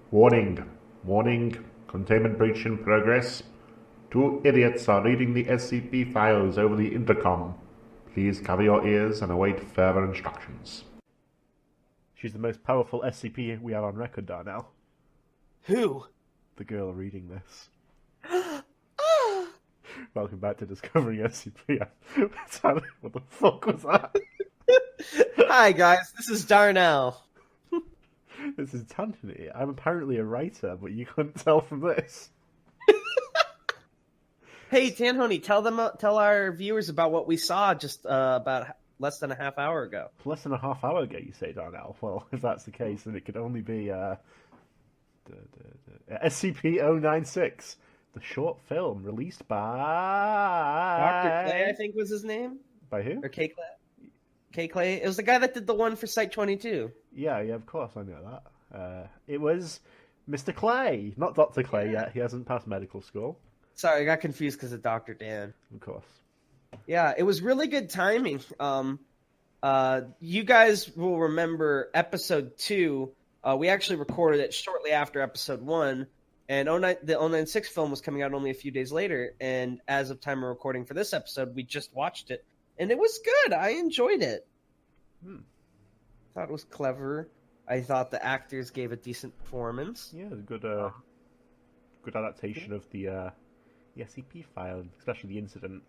Warning, warning, containment breach in progress. Two idiots are reading the SCP files over the intercom. Please cover your ears and await further instructions. She's the most powerful SCP we have on record, Darnell. Who? The girl reading this. Welcome back to Discovering SCP. What the fuck was that? Hi guys, this is Darnell. This is Tanhony. I'm apparently a writer, but you couldn't tell from this. Hey Tanhony, tell our viewers about what we saw just about less than a half hour ago. Less than a half hour ago, you say, Darnell? Well, if that's the case, then it could only be SCP-096, the short film released by... Dr. Clay, I think was his name? By who? Or K. Clay? K. Clay? It was the guy that did the one for Site 22. Yeah, of course, I know that. It was Mr. Clay, not Dr. Clay yet. He hasn't passed medical school. Sorry, I got confused because of Dr. Dan. Of course. Yeah, it was really good timing. You guys will remember episode 2. We actually recorded it shortly after episode 1, and the 096 film was coming out only a few days later, and as of time of recording for this episode, we just watched it, and it was good. I enjoyed it. Thought it was clever. I thought the actors gave a decent performance. Yeah, good adaptation of the SCP file, especially the incident.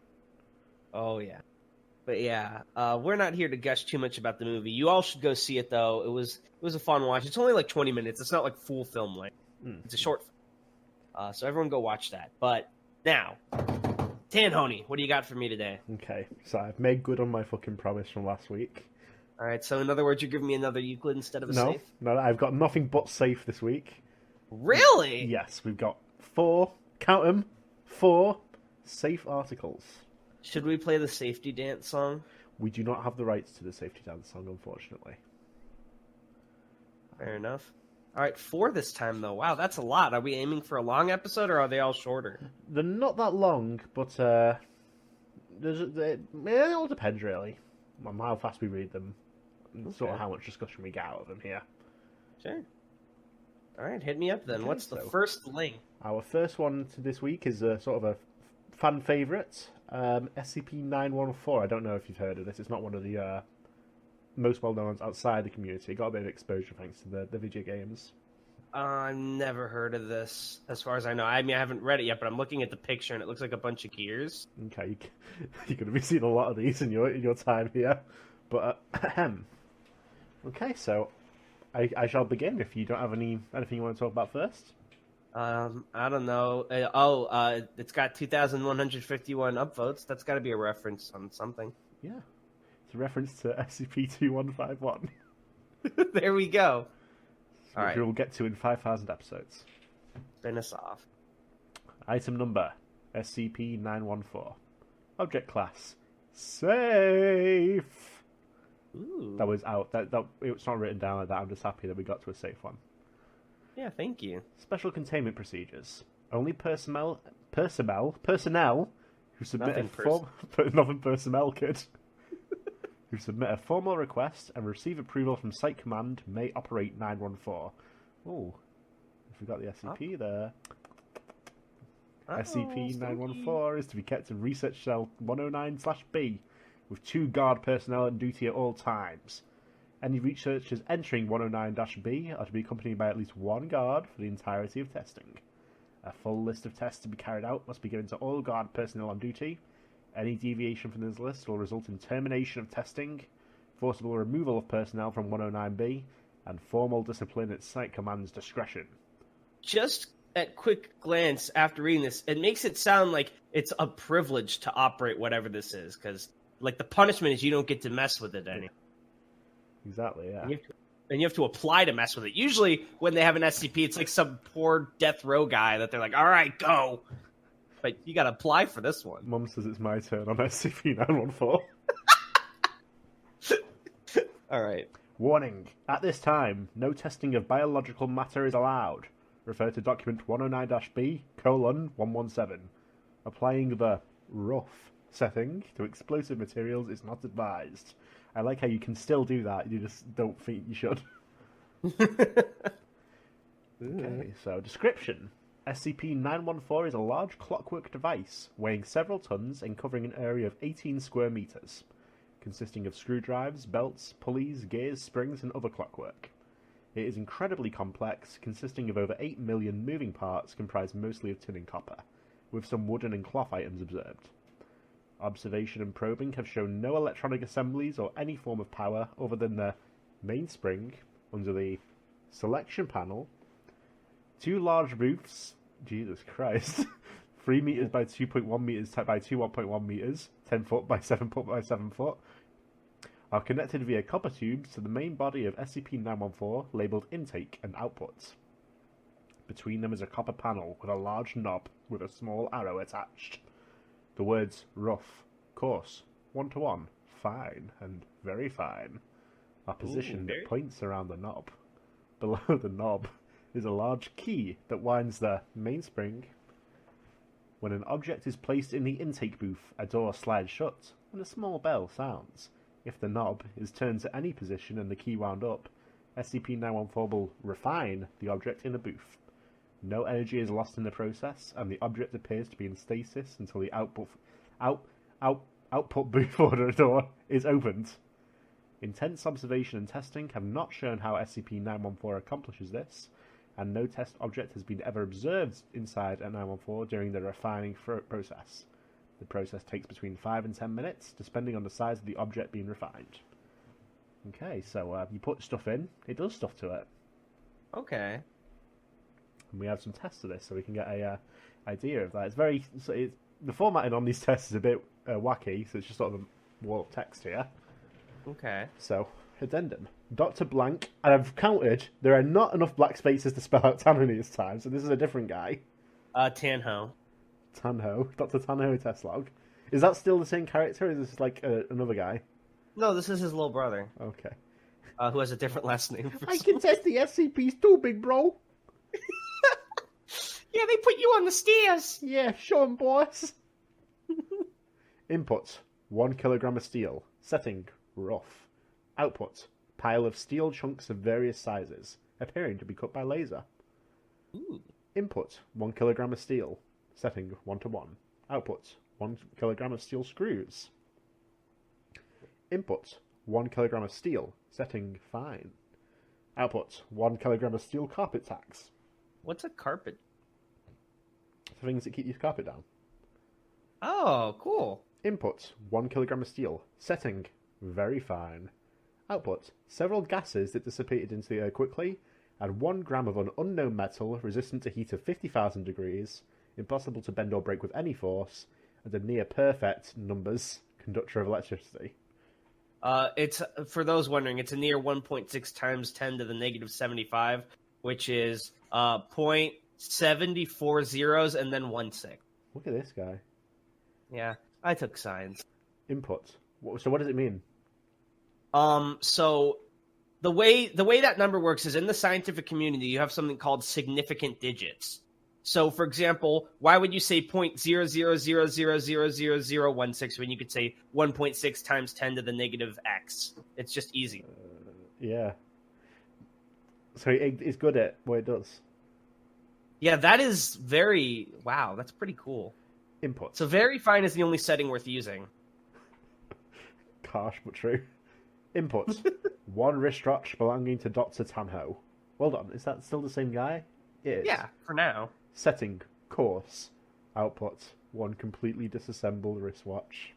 Oh, yeah. But yeah, we're not here to gush too much about the movie. You all should go see it, though. It was a fun watch. It's only like 20 minutes. It's not like full film length. It's a short film. So everyone go watch that. But now, Tanhony, what do you got for me today? Okay, so I've made good on my fucking promise from last week. All right, so in other words, you're giving me another Euclid instead of a safe? No, I've got nothing but safe this week. Really? Yes, we've got 4, count them, 4 safe articles. Should we play the safety dance song? We do not have the rights to the safety dance song, unfortunately. Fair enough. All right, 4 this time, though. Wow, that's a lot. Are we aiming for a long episode, or are they all shorter? They're not that long, but it all depends, really, on how fast we read them. Okay. Sort of how much discussion we get out of them here. Sure. All right, hit me up then. Okay, What's the first link? Our first one to this week is sort of a fan favourite, SCP-914. I don't know if you've heard of this. It's not one of the most well-known ones outside the community. It got a bit of exposure thanks to the video games. I've never heard of this, as far as I know. I mean, I haven't read it yet, but I'm looking at the picture, and it looks like a bunch of gears. Okay, you're going to be seeing a lot of these in your time here. But, okay, so I shall begin if you don't have anything you want to talk about first. I don't know. It's got 2,151 upvotes. That's got to be a reference on something. Yeah. It's a reference to SCP-2151. There we go. All right. We'll get to in 5,000 episodes. Spin us off. Item number, SCP-914. Object class, safe. Ooh. That was out. It's not written down like that. I'm just happy that we got to a safe one. Yeah, thank you. Special containment procedures. Only personnel who submit nothing personnel could. Who submit a formal request and receive approval from Site Command may operate 914. Oh, if we got the SCP there. SCP-914 is to be kept in Research Cell 109/B, with 2 guard personnel on duty at all times. Any researchers entering 109-B are to be accompanied by at least 1 guard for the entirety of testing. A full list of tests to be carried out must be given to all guard personnel on duty. Any deviation from this list will result in termination of testing, forcible removal of personnel from 109-B, and formal discipline at Site Command's discretion. Just at quick glance after reading this, it makes it sound like it's a privilege to operate whatever this is, because like the punishment is you don't get to mess with it anymore. Exactly, yeah. And you have to apply to mess with it. Usually when they have an SCP, it's like some poor death row guy that they're like, all right, go. But you got to apply for this one. Mum says it's my turn on SCP-914. All right. Warning. At this time, no testing of biological matter is allowed. Refer to document 109-B:117. Applying the rough setting to explosive materials is not advised. I like how you can still do that, you just don't think you should. Okay, so description. SCP-914 is a large clockwork device weighing several tons and covering an area of 18 square meters, consisting of screwdrivers, belts, pulleys, gears, springs, and other clockwork. It is incredibly complex, consisting of over 8 million moving parts comprised mostly of tin and copper, with some wooden and cloth items observed. Observation and probing have shown no electronic assemblies or any form of power other than the mainspring under the selection panel, 2 large booths, Jesus Christ, 3 meters by 2.1 meters by 2.1 meters, 10 foot by 7 foot by 7 foot, are connected via copper tubes to the main body of SCP-914 labelled intake and outputs. Between them is a copper panel with a large knob with a small arrow attached. The words rough, coarse, 1-to-1, fine, and very fine are positioned at points around the knob. Below the knob is a large key that winds the mainspring. When an object is placed in the intake booth, a door slides shut and a small bell sounds. If the knob is turned to any position and the key wound up, SCP-914 will refine the object in the booth. No energy is lost in the process, and the object appears to be in stasis until the output booth order door is opened. Intense observation and testing have not shown how SCP-914 accomplishes this, and no test object has been ever observed inside a 914 during the refining process. The process takes between 5 and 10 minutes, depending on the size of the object being refined. Okay, so you put stuff in, it does stuff to it. Okay. And we have some tests of this, so we can get a idea of that. It's very the formatting on these tests is a bit wacky, so it's just sort of a wall of text here. Okay. So, addendum. Dr. Blank, and I've counted, there are not enough black spaces to spell out Tanhony this time, so this is a different guy. Tanho. Dr. Tanho test log. Is that still the same character, or is this like another guy? No, this is his little brother. Okay. Who has a different last name. I can test the SCPs too, big bro. Yeah, they put you on the stairs. Yeah, show 'em, boys. Input, 1 kilogram of steel. Setting, rough. Output, pile of steel chunks of various sizes, appearing to be cut by laser. Ooh. Input, 1 kilogram of steel. Setting, 1-to-1. Output, 1 kilogram of steel screws. Input, 1 kilogram of steel. Setting, fine. Output, 1 kilogram of steel carpet tacks. What's a carpet? Things that keep your carpet down. Oh, cool. Input, 1 kilogram of steel. Setting, very fine. Output, several gases that dissipated into the air quickly, and 1 gram of an unknown metal resistant to heat of 50,000 degrees, impossible to bend or break with any force, and a near-perfect numbers conductor of electricity. It's, for those wondering, it's a near 1.6 times 10 to the negative 75, which is 0.74 zeros and then 1 6. Look at this guy. Yeah, I took science. Input. So what does it mean? So the way that number works is in the scientific community, you have something called significant digits. So, for example, why would you say 0.00000016 when you could say 1.6 times 10 to the negative x? It's just easy. Yeah. So it's good at what it does. Yeah, that is very... Wow, that's pretty cool. Input. So very fine is the only setting worth using. Harsh but true. Input. 1 wristwatch belonging to Dr. Tanho. Well done. Is that still the same guy? It is. Yeah, for now. Setting. Course. Output. 1 completely disassembled wristwatch.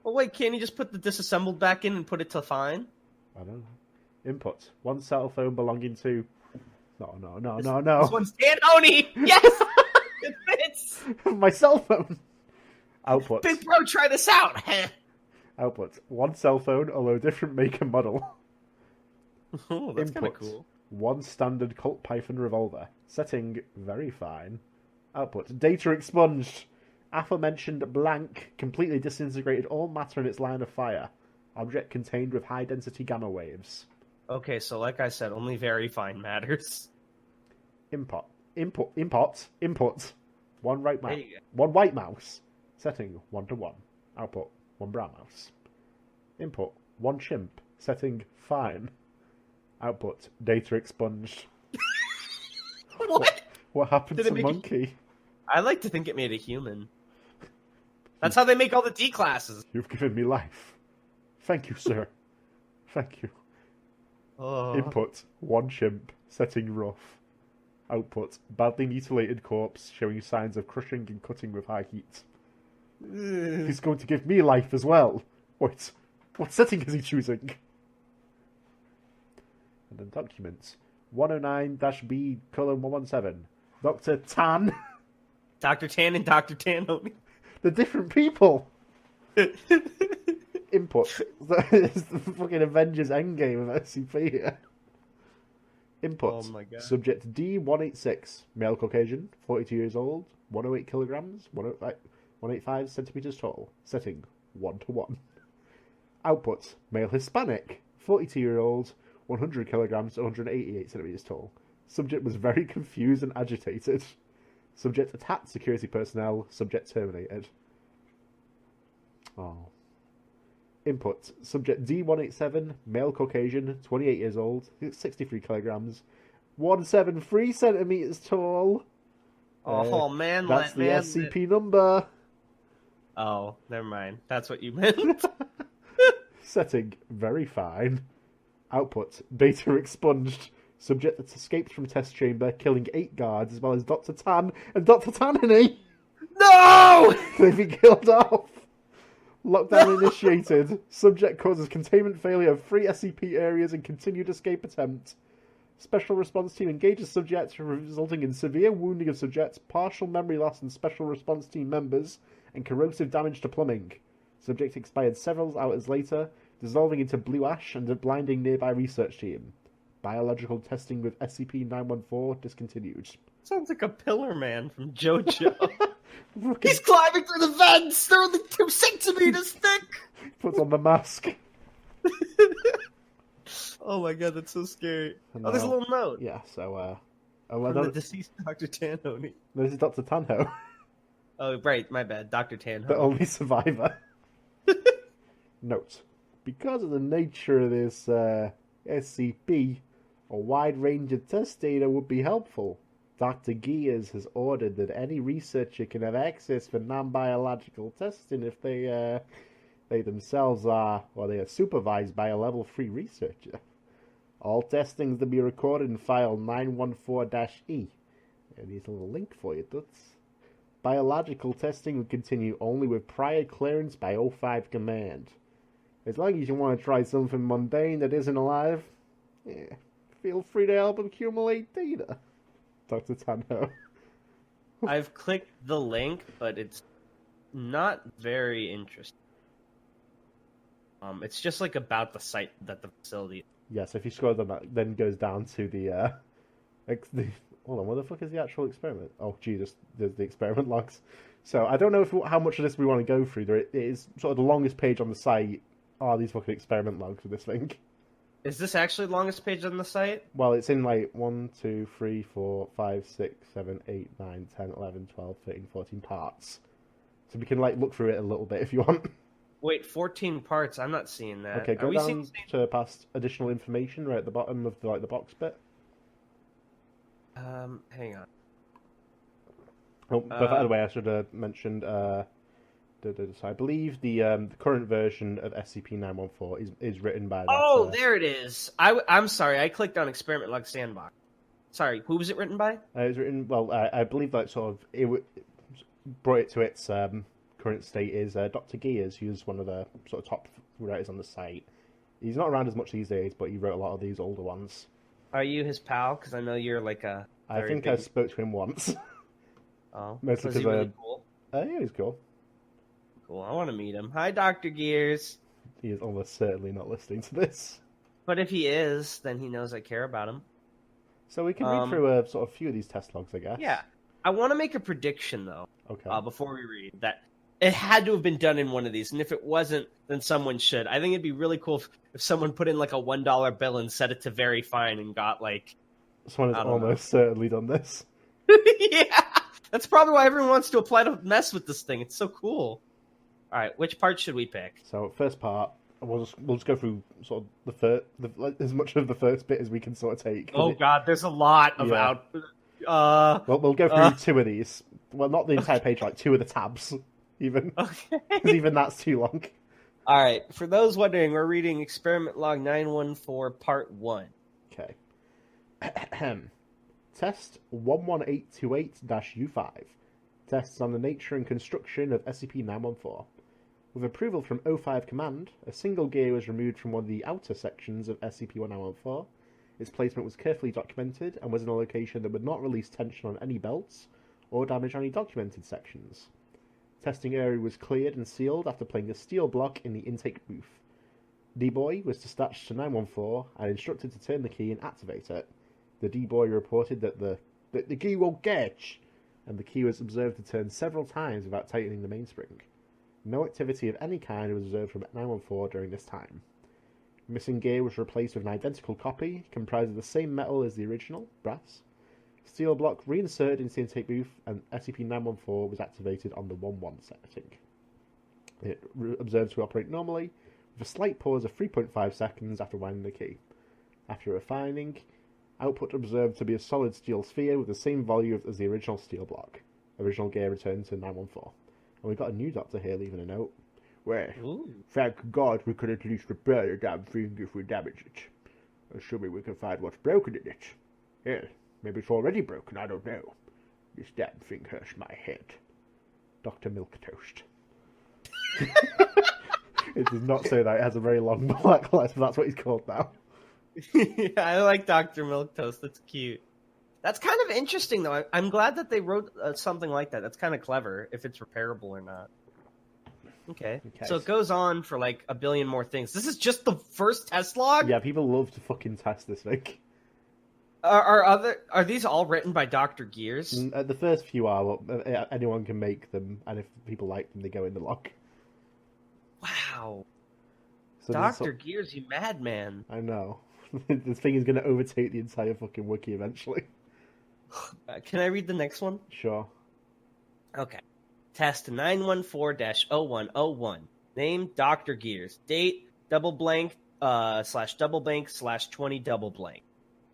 Well, wait, can't you just put the disassembled back in and put it to fine? I don't know. Input. 1 cell phone belonging to... No. This one's Tanhony! Yes! It fits! My cell phone! Output. Big bro, try this out! Output. 1 cell phone, although different make and model. Oh, that's kind of cool. 1 standard Colt Python revolver. Setting, very fine. Output. Data expunged. Aforementioned blank completely disintegrated all matter in its line of fire. Object contained with high density gamma waves. Okay, so like I said, only very fine matters. Input. 1 right mouse. 1 white mouse. Setting, 1-to-1. Output, 1 brown mouse. Input, 1 chimp. Setting, fine. Output, data expunged. What? What happened Did it to make Monkey? I like to think it made a human. That's how they make all the D classes. You've given me life. Thank you, sir. Thank you. Oh. Input, 1 chimp, setting rough. Output, badly mutilated corpse showing signs of crushing and cutting with high heat. He's going to give me life as well. Wait, what setting is he choosing? And then documents. 109-B:117. Dr. Tan. Dr. Tan and Dr. Tanhony. The different people. Input. It's the fucking Avengers Endgame of SCP here. Input. Oh my God. Subject D186. Male Caucasian, 42 years old, 108 kilograms, 185 centimeters tall. Setting 1:1. Output. Male Hispanic, 42-year-old, 100 kilograms, 188 centimeters tall. Subject was very confused and agitated. Subject attacked security personnel. Subject terminated. Oh. Input. Subject D187, male Caucasian, 28 years old, 63 kilograms, 173 centimeters tall. Oh, man. That's the SCP number. Oh, never mind. That's what you meant. Setting. Very fine. Output. Data expunged. Subject that escaped from test chamber, killing 8 guards, as well as Dr. Tan and Dr. Tanhony. No! They've been killed off. Lockdown initiated. Subject causes containment failure of 3 SCP areas and continued escape attempt. Special response team engages subject, resulting in severe wounding of subject, partial memory loss in special response team members, and corrosive damage to plumbing. Subject expired several hours later, dissolving into blue ash and blinding nearby research team. Biological testing with SCP-914 discontinued. Sounds like a pillar man from JoJo. He's climbing through the vents! They're only 2 centimeters thick! Puts on the mask. Oh my God, that's so scary. And Oh, there's a little note. Yeah, so, From the deceased Dr. Tanhony. This is Dr. Tanho, Oh, right, my bad. Dr. Tanhony. the only survivor. Note. Because of the nature of this SCP, a wide range of test data would be helpful. Dr. Gears has ordered that any researcher can have access for non-biological testing if they themselves are, or they are supervised by a level 3 researcher. All testings to be recorded in file 914-E. And here's a little link for you, Tuts. Biological testing will continue only with prior clearance by O5 command. As long as you want to try something mundane that isn't alive, yeah, feel free to help accumulate data. Dr. Tanho. I've clicked the link, but it's not very interesting. It's just like about the site that the facility. Yes, if you scroll down, that then goes down to the hold on, what the fuck is the actual experiment? Oh, Jesus, there's the experiment logs. So I don't know how much of this we want to go through. It is sort of the longest page on the site are these fucking experiment logs for this thing. Is this actually the longest page on the site? Well, it's in like 1, 2, 3, 4, 5, 6, 7, 8, 9, 10, 11, 12, 13, 14 parts. So we can like look through it a little bit if you want. Wait, 14 parts? I'm not seeing that. Okay, go down to past additional information right at the bottom of the box bit. Hang on. Oh, but by the way, I should have mentioned. So I believe the current version of SCP-914 is written by. Oh, there it is. I'm sorry, I clicked on Experiment Log Sandbox. Sorry, who was it written by? It was written. Well, I believe that sort of it brought it to its current state is Dr. Gears, who's one of the sort of top writers on the site. He's not around as much these days, but he wrote a lot of these older ones. Are you his pal? Because I know you're like a. I think I spoke to him once. Oh, mostly was he really cool? Yeah, he's cool. Cool. I want to meet him. Hi, Dr. Gears. He is almost certainly not listening to this. But if he is, then he knows I care about him. So we can read through a sort of few of these test logs, I guess. Yeah. I want to make a prediction, though. Okay. Before we read that. It had to have been done in one of these, and if it wasn't, then someone should. I think it'd be really cool if someone put in like a $1 bill and set it to very fine and got like... Someone has almost certainly done this. Yeah! That's probably why everyone wants to apply to mess with this thing. It's so cool. Alright, which part should we pick? So, first part, we'll just go through sort of as much of the first bit as we can sort of take. Oh god, there's a lot about... We'll go through two of these. Well, not the entire page, like two of the tabs, even. Okay. Because even that's too long. All right. For those wondering, we're reading Experiment Log 914, Part 1. Okay. Test 11828-U5. Tests on the nature and construction of SCP-914. With approval from O5 Command, a single gear was removed from one of the outer sections of SCP-1914. Its placement was carefully documented and was in a location that would not release tension on any belts or damage any documented sections. Testing area was cleared and sealed after playing a steel block in the intake booth. D-Boy was dispatched to 914 and instructed to turn the key and activate it. The D-Boy reported that the key won't catch, and the key was observed to turn several times without tightening the mainspring. No activity of any kind was observed from 914 during this time. Missing gear was replaced with an identical copy, comprised of the same metal as the original, brass. Steel block reinserted into the intake booth, and SCP-914 was activated on the 1-1 setting. It observed to operate normally, with a slight pause of 3.5 seconds after winding the key. After refining, output observed to be a solid steel sphere with the same volume as the original steel block. Original gear returned to 914. And we've got a new doctor here leaving a note. Well, thank God we could at least repair the damn thing if we damage it. Assuming we can find what's broken in it. Hell, maybe it's already broken, I don't know. This damn thing hurts my head. Dr. Milquetoast. It does not say that. It has a very long black letter, but that's what he's called now. Yeah, I like Dr. Milquetoast. That's cute. That's kind of interesting, though. I'm glad that they wrote something like that. That's kind of clever, if it's repairable or not. Okay. So it goes on for like a billion more things. This is just the first test log? Yeah, people love to fucking test this thing. Are these all written by Dr. Gears? The first few are, but anyone can make them, and if people like them, they go in the log. Wow. So Dr. Gears, you madman. I know. This thing is going to overtake the entire fucking wiki eventually. Can I read the next one? Sure. Okay. Test 914-0101. Name Dr. Gears. Date double blank /double blank /20 double blank.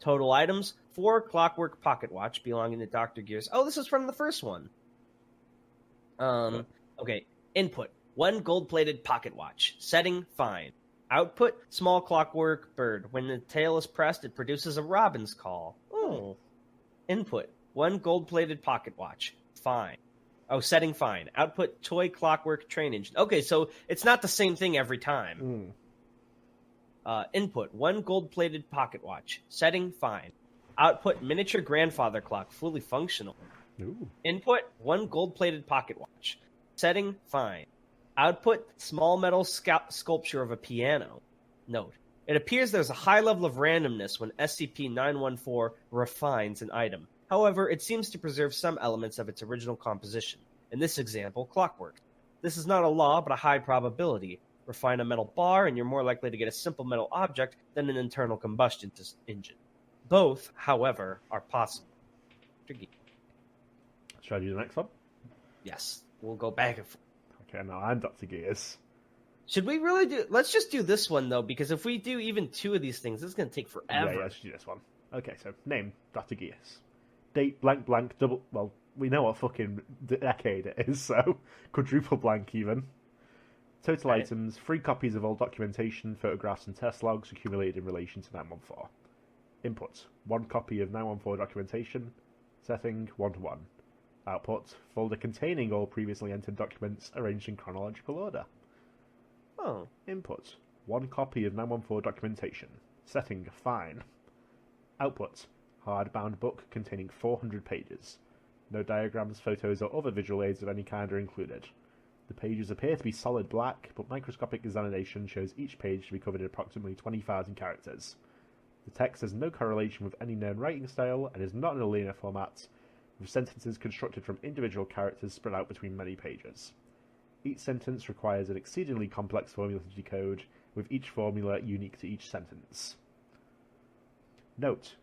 Total items 4 clockwork pocket watch belonging to Dr. Gears. Oh, this is from the first one. Okay. Input 1 gold-plated pocket watch. Setting fine. Output small clockwork bird. When the tail is pressed, it produces a robin's call. Oh. Input 1 gold-plated pocket watch. Fine. Oh, setting fine. Output toy clockwork train engine. Okay, so it's not the same thing every time. Input 1 gold-plated pocket watch. Setting fine. Output miniature grandfather clock, fully functional. Ooh. Input 1 gold-plated pocket watch. Setting fine. Output small metal sculpture of a piano. Note: it appears there's a high level of randomness when SCP-914 refines an item. However, it seems to preserve some elements of its original composition. In this example, clockwork. This is not a law, but a high probability. Refine a metal bar, and you're more likely to get a simple metal object than an internal combustion engine. Both, however, are possible. Should I do the next one? Yes, we'll go back and forth. Okay, now I'm Dr. Gears. Should we really do... Let's just do this one, though, because if we do even 2 of these things, this is going to take forever. Yeah, let's do this one. Okay, so name, Dr. Gears. Date, blank, blank, double... Well, we know what fucking decade it is, so quadruple blank even. Total items, 3 copies of all documentation, photographs and test logs accumulated in relation to 914. Input, 1 copy of 914 documentation. Setting, 1-to-1. Output, folder containing all previously entered documents arranged in chronological order. Oh. Input, 1 copy of 914 documentation. Setting, fine. Output, hardbound book containing 400 pages. No diagrams, photos, or other visual aids of any kind are included. The pages appear to be solid black, but microscopic examination shows each page to be covered in approximately 20,000 characters. The text has no correlation with any known writing style and is not in a linear format, with sentences constructed from individual characters spread out between many pages. Each sentence requires an exceedingly complex formula to decode, with each formula unique to each sentence. Note: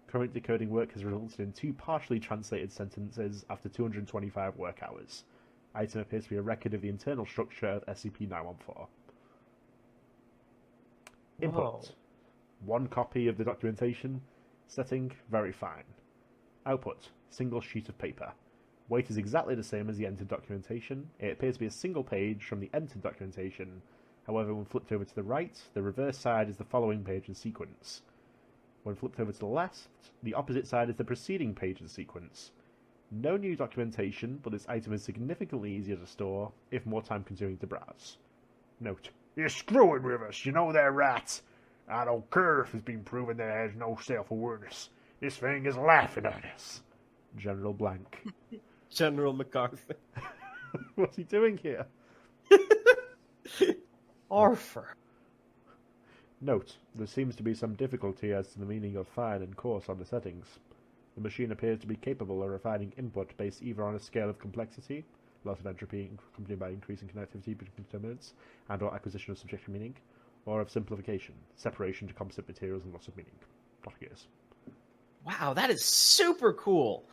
current decoding work has resulted in 2 partially translated sentences after 225 work hours. Item appears to be a record of the internal structure of SCP-914. Input: 1 copy of the documentation. Setting, very fine. Output: single sheet of paper. Weight is exactly the same as the entered documentation. It appears to be a single page from the entered documentation. However, when flipped over to the right, the reverse side is the following page in sequence. When flipped over to the left, the opposite side is the preceding page in sequence. No new documentation, but this item is significantly easier to store, if more time-consuming to browse. Note: you're screwing with us, you know they're rats. I don't care if it's been proven that it has no self-awareness. This thing is laughing at us. General Blank. General MacArthur. What's he doing here? Arthur. Note: there seems to be some difficulty as to the meaning of fine and coarse on the settings. The machine appears to be capable of refining input based either on a scale of complexity, loss of entropy accompanied by increasing connectivity between determinants, and or acquisition of subjective meaning, or of simplification, separation to composite materials and loss of meaning. Blockers. Wow, that is super cool.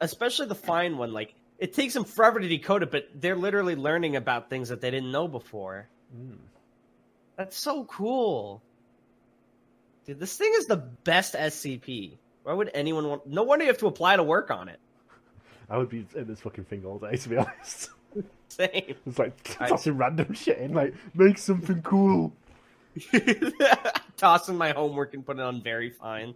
Especially the fine one. Like, it takes them forever to decode it, but they're literally learning about things that they didn't know before. That's so cool. Dude, this thing is the best SCP. Why would anyone want... No wonder you have to apply to work on it. I would be in this fucking thing all day, to be honest. Same. It's like tossing random shit in, like, make something cool. Tossing my homework and putting it on very fine.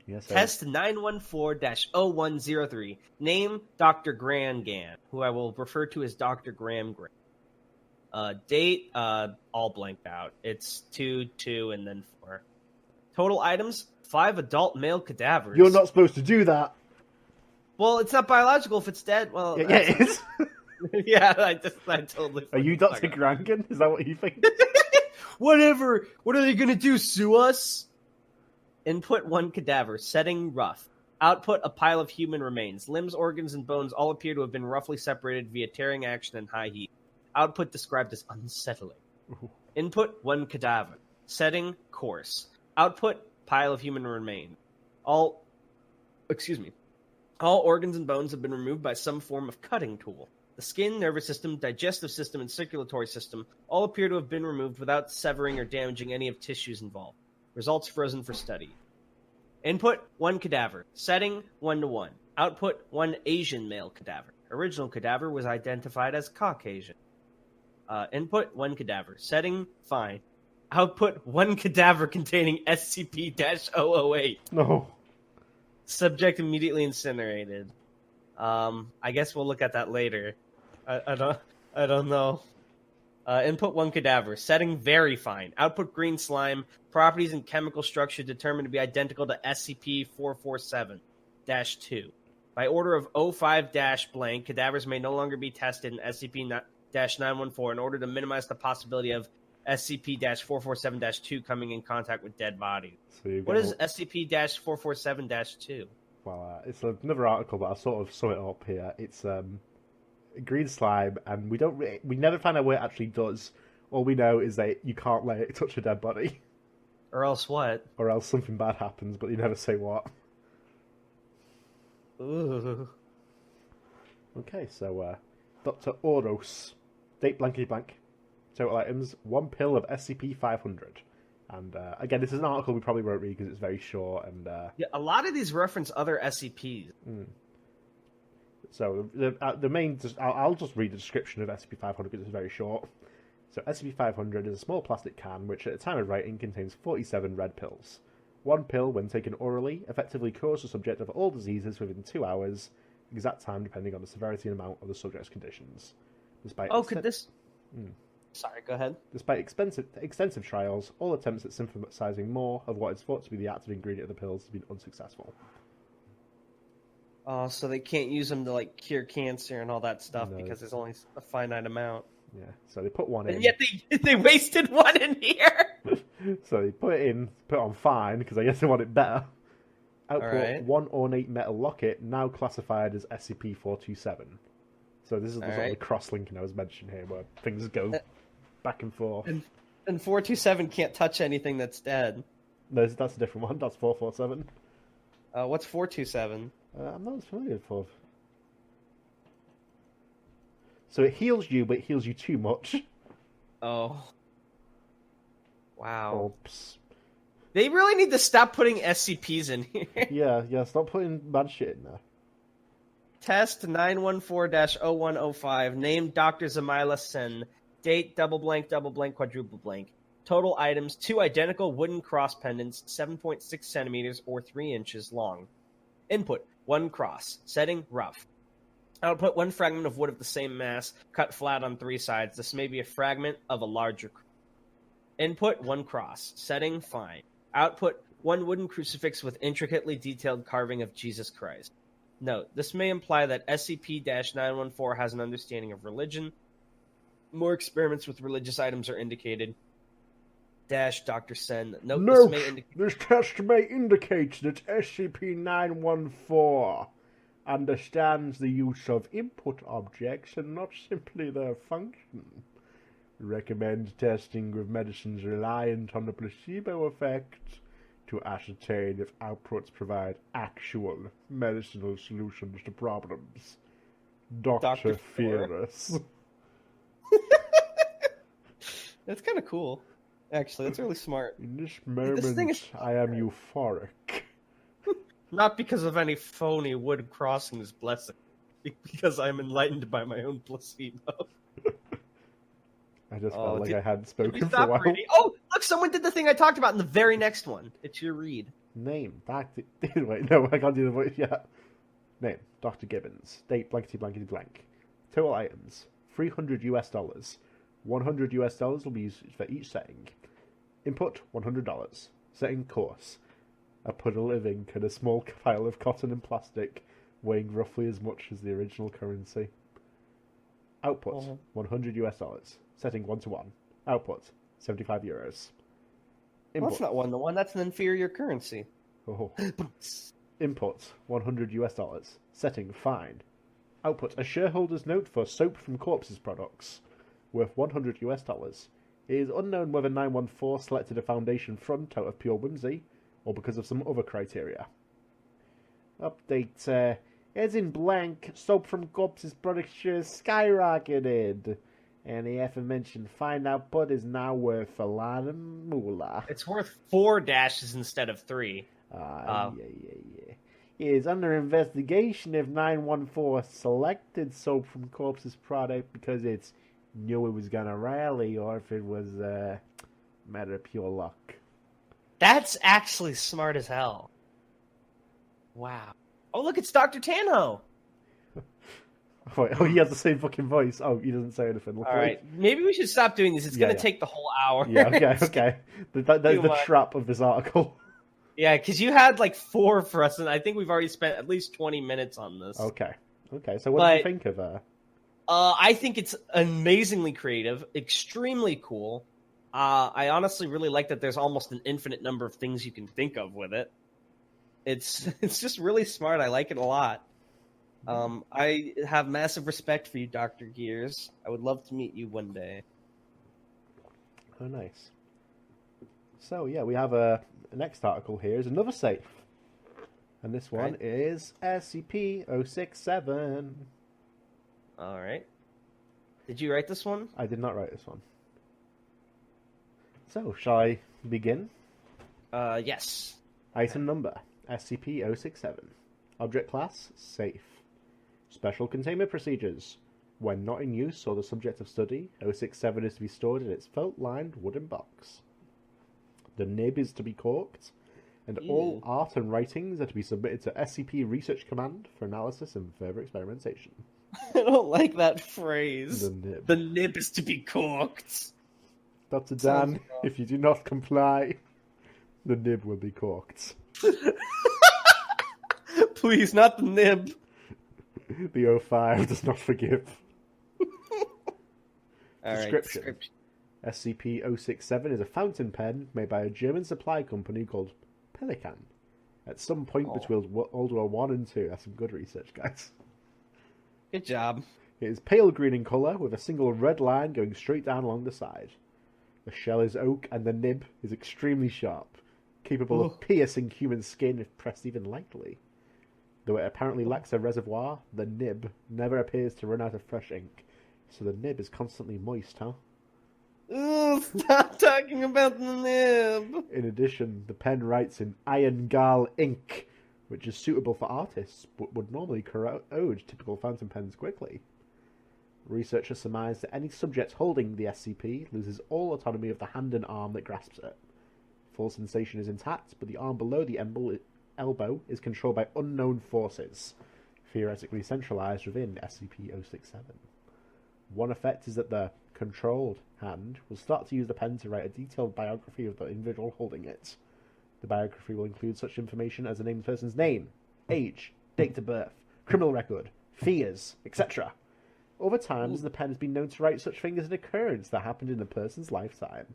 Yes, Test 914-0103. Name Dr. Grangan, who I will refer to as Dr. Graham. Date, all blanked out. It's 2, 2, and then 4. Total items, 5 adult male cadavers. You're not supposed to do that. Well, it's not biological if it's dead. Well, yeah it is. Yeah, I totally... Are you Dr. Grangan? Is that what you think? Whatever. What are they going to do, sue us? Input 1 cadaver. Setting rough. Output a pile of human remains. Limbs, organs, and bones all appear to have been roughly separated via tearing action and high heat. Output described as unsettling. Input 1 cadaver. Setting coarse. Output pile of human remains. All organs and bones have been removed by some form of cutting tool. The skin, nervous system, digestive system, and circulatory system all appear to have been removed without severing or damaging any of tissues involved. Results frozen for study. Input 1 cadaver. Setting 1:1. Output 1 Asian male cadaver. Original cadaver was identified as Caucasian. Input 1 cadaver. Setting fine. Output 1 cadaver containing SCP-008. No. Subject immediately incinerated. I guess we'll look at that later. I don't know. Input 1 cadaver. Setting very fine. Output green slime. Properties and chemical structure determined to be identical to SCP-447-2. By order of 05-blank, cadavers may no longer be tested in SCP-914 in order to minimize the possibility of SCP-447-2 coming in contact with dead bodies. So what is SCP-447-2? Well, it's another article, but I'll sort of sum it up here. It's green slime, and we never find out what it actually does. All we know is that you can't let it touch a dead body. Or else what? Or else something bad happens, but you never say what. Ooh. Okay, so Dr. Oros. Date blankety blank. Total items, 1 pill of SCP-500. And again, this is an article we probably won't read because it's very short. And yeah, a lot of these reference other SCPs. So the main, I'll just read the description of SCP-500 because it's very short. So SCP-500 is a small plastic can which, at the time of writing, contains 47 red pills. 1 pill, when taken orally, effectively cures the subject of all diseases within 2 hours, exact time depending on the severity and amount of the subject's conditions. Despite Sorry, go ahead. Despite extensive trials, all attempts at synthesizing more of what is thought to be the active ingredient of the pills have been unsuccessful. Oh, so they can't use them to like cure cancer and all that stuff because there's only a finite amount. Yeah, so they put one in. And yet they wasted one in here! So they put it on fine, because I guess they want it better. Output right. 1 ornate metal locket, now classified as SCP-427. So this is the sort of the cross-linking I was mentioning here, where things go back and forth. And 427 can't touch anything that's dead. No, that's a different one. That's 447. What's 427? I'm not as familiar with 4. So it heals you, but it heals you too much. Oh. Wow. Oops. They really need to stop putting SCPs in here. Yeah, stop putting bad shit in there. Test 914-0105. Name Dr. Zamila Sen. Date double blank, quadruple blank. Total items 2 identical wooden cross pendants, 7.6 centimeters or 3 inches long. Input 1 cross. Setting rough. Output 1 fragment of wood of the same mass, cut flat on 3 sides. This may be a fragment of a larger cross. Input 1 cross. Setting fine. Output 1 wooden crucifix with intricately detailed carving of Jesus Christ. Note, this may imply that SCP-914 has an understanding of religion. More experiments with religious items are indicated. Dr. Sen. Note, Note, this test may indicate that SCP-914 understands the use of input objects and not simply their function. Recommend testing with medicines reliant on the placebo effect to ascertain if outputs provide actual medicinal solutions to problems. Dr. Fearless. That's kind of cool. Actually, that's really smart. In this moment, I am euphoric. Not because of any phony wood crossings blessing. Because I'm enlightened by my own placebo. I just felt like I hadn't spoken for a while. Reading? Oh, look, someone did the thing I talked about in the very next one. It's your read. Name, wait, no, I can't do the voice yet. Name, Dr. Gibbons. Date, blankety blankety blank. Total items, $300 US. $100 US will be used for each setting. Input, $100. Setting course. A puddle of ink and a small pile of cotton and plastic, weighing roughly as much as the original currency. Output, $100 US. Setting 1-1. Output, €75. Input. That's not 1-1, that's an inferior currency. Oh. Input, $100 US. Setting fine. Output, a shareholder's note for Soap from Corpses products, worth $100 US. It is unknown whether 914 selected a Foundation front out of pure whimsy, or because of some other criteria. Update, as in blank, Soap from Corpses products shares skyrocketed, and the aforementioned fine output is now worth a lot of moolah. It's worth 4 dashes instead of 3. Yeah. It is under investigation if 914 selected Soap from Corpses product because it's knew it was gonna rally, or if it was matter of pure luck. That's actually smart as hell. Wow. Oh, look, it's Dr. Tanho. Wait, he has the same fucking voice. Oh, he doesn't say anything. All right, maybe we should stop doing this. It's going to take the whole hour. Yeah, okay. That's the trap of this article. Yeah, because you had like 4 for us, and I think we've already spent at least 20 minutes on this. Okay. So what do you think of I think it's amazingly creative, extremely cool. I honestly really like that there's almost an infinite number of things you can think of with it. It's just really smart. I like it a lot. I have massive respect for you, Dr. Gears. I would love to meet you one day. Oh, nice. So, yeah, we have the next article here is another safe. And this one is SCP-067. All right. Did you write this one? I did not write this one. So, shall I begin? Yes. Item number, SCP-067. Object class, safe. Special containment procedures. When not in use or the subject of study, 067 is to be stored in its felt-lined wooden box. The nib is to be corked, and all art and writings are to be submitted to SCP Research Command for analysis and further experimentation. I don't like that phrase. The nib. The nib is to be corked. Dr. Dan, if you do not comply, the nib will be corked. Please, not the nib. The 05 does not forgive. Description. SCP-067 is a fountain pen made by a German supply company called Pelican. At some point between World War 1 and 2. That's some good research, guys. Good job. It is pale green in colour, with a single red line going straight down along the side. The shell is oak, and the nib is extremely sharp, capable of piercing human skin if pressed even lightly. Though it apparently lacks a reservoir, the nib never appears to run out of fresh ink, so the nib is constantly moist, huh? Ooh, stop talking about the nib. In addition, the pen writes in Iron Gall ink, which is suitable for artists, but would normally corrode typical fountain pens quickly. Researchers surmise that any subject holding the SCP loses all autonomy of the hand and arm that grasps it. Full sensation is intact, but the arm below the elbow is controlled by unknown forces, theoretically centralized within SCP-067. One effect is that the controlled hand will start to use the pen to write a detailed biography of the individual holding it. The biography will include such information as the named person's name, age, date of birth, criminal record, fears, etc. Over time, the pen has been known to write such things as an occurrence that happened in a person's lifetime.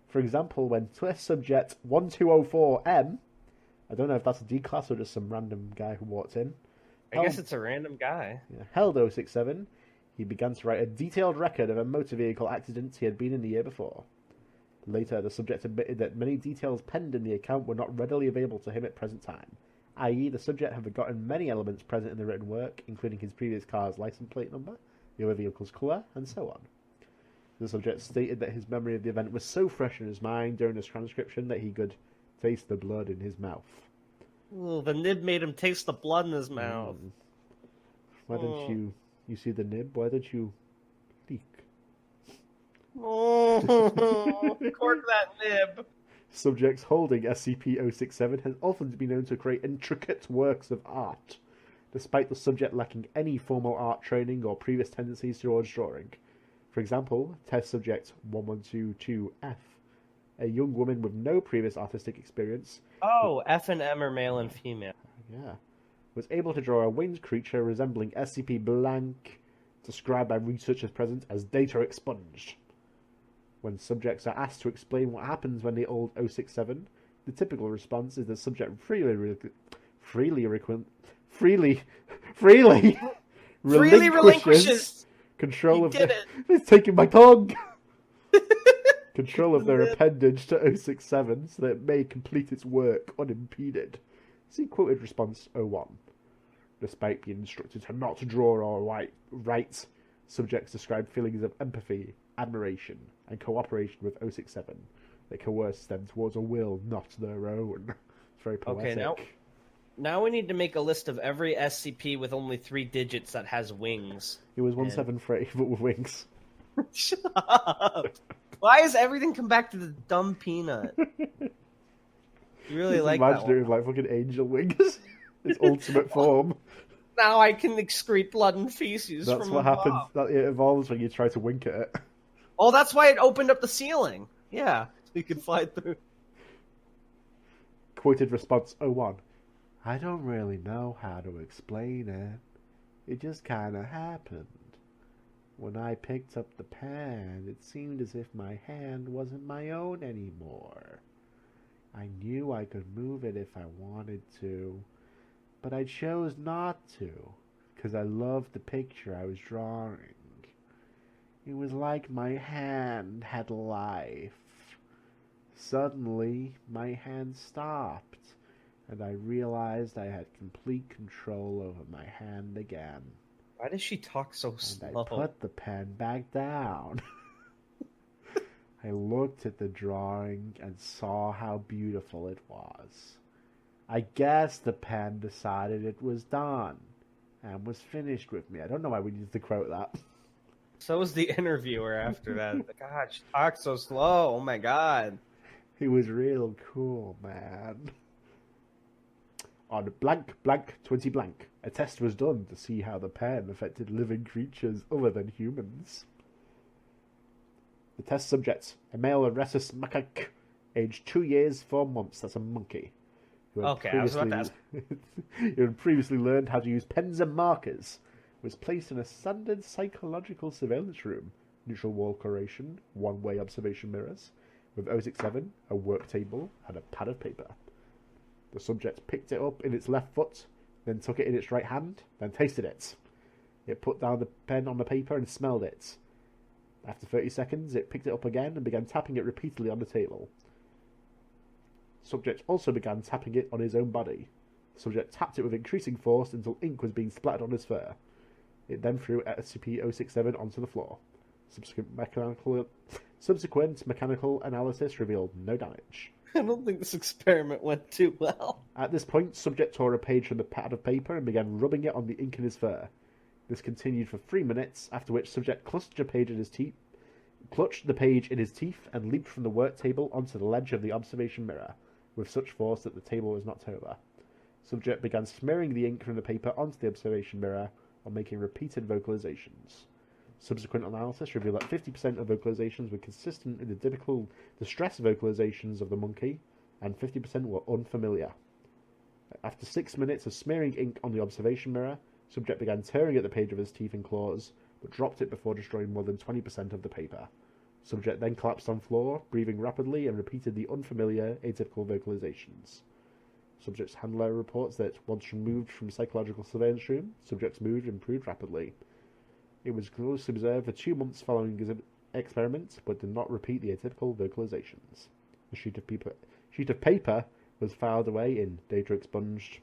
For example, when test subject 1204M, I don't know if that's a D class or just some random guy who walked in. I guess it's a random guy. Held 067, he began to write a detailed record of a motor vehicle accident he had been in the year before. Later, the subject admitted that many details penned in the account were not readily available to him at present time, i.e. the subject had forgotten many elements present in the written work, including his previous car's license plate number, the other vehicle's colour, and so on. The subject stated that his memory of the event was so fresh in his mind during his transcription that he could taste the blood in his mouth. Ooh, the nib made him taste the blood in his mouth. Why don't you see the nib? Why don't you leak? Oh, cork that nib. Subjects holding SCP-067 has often been known to create intricate works of art, despite the subject lacking any formal art training or previous tendencies towards drawing. For example, test subject 1122F, a young woman with no previous artistic experience. Oh, F and M are male and female. Yeah. Was able to draw a winged creature resembling SCP blank, described by researchers present as data expunged. When subjects are asked to explain what happens when they hold 067, the typical response is the subject freely relinquishes control of their... It's taking my tongue! Control of their appendage to 067 so that it may complete its work unimpeded. See quoted response 01. Despite being instructed to not draw or write, subjects describe feelings of empathy, admiration, and cooperation with 067 that coerce them towards a will not their own. It's very poetic. Okay, now we need to make a list of every SCP with only 3 digits that has wings. It was 173, but with wings. Shut up! Why does everything come back to the dumb peanut? You really like that one. Imagine it with like fucking angel wings. Its ultimate form. Now I can excrete blood and feces That's from what above. happens. It evolves when you try to wink at it. Oh, that's why it opened up the ceiling. Yeah, so you could fly through. Quoted response 01. I don't really know how to explain it. It just kind of happened. When I picked up the pen, it seemed as if my hand wasn't my own anymore. I knew I could move it if I wanted to, but I chose not to, because I loved the picture I was drawing. It was like my hand had life. Suddenly, my hand stopped, and I realized I had complete control over my hand again. Why does she talk so slow? And I put the pen back down. I looked at the drawing and saw how beautiful it was. I guess the pen decided it was done and was finished with me. I don't know why we needed to quote that. So was the interviewer after that. God, she talks so slow. Oh my god. It was real cool, man. On blank, blank, 20 blank, a test was done to see how the pen affected living creatures other than humans. The test subject, a male rhesus macaque, aged 2 years, 4 months, that's a monkey. Who had previously learned how to use pens and markers, was placed in a standard psychological surveillance room, neutral wall coloration, one-way observation mirrors, with 067, a work table, and a pad of paper. The subject picked it up in its left foot, then took it in its right hand, then tasted it. It put down the pen on the paper and smelled it. After 30 seconds, it picked it up again and began tapping it repeatedly on the table. Subject also began tapping it on his own body. Subject tapped it with increasing force until ink was being splattered on his fur. It then threw SCP-067 onto the floor. Subsequent mechanical analysis revealed no damage. I don't think this experiment went too well. At this point, subject tore a page from the pad of paper and began rubbing it on the ink in his fur. This continued for 3 minutes, after which subject clutched the page in his teeth and leaped from the work table onto the ledge of the observation mirror, with such force that the table was knocked over. Subject began smearing the ink from the paper onto the observation mirror while making repeated vocalizations. Subsequent analysis revealed that 50% of vocalizations were consistent with the typical distress vocalizations of the monkey, and 50% were unfamiliar. After 6 minutes of smearing ink on the observation mirror, subject began tearing at the page with his teeth and claws, but dropped it before destroying more than 20% of the paper. Subject then collapsed on floor, breathing rapidly, and repeated the unfamiliar, atypical vocalizations. Subject's handler reports that once removed from psychological surveillance room, subject's mood improved rapidly. It was closely observed for 2 months following his experiment, but did not repeat the atypical vocalizations. A sheet of paper was filed away in data expunged.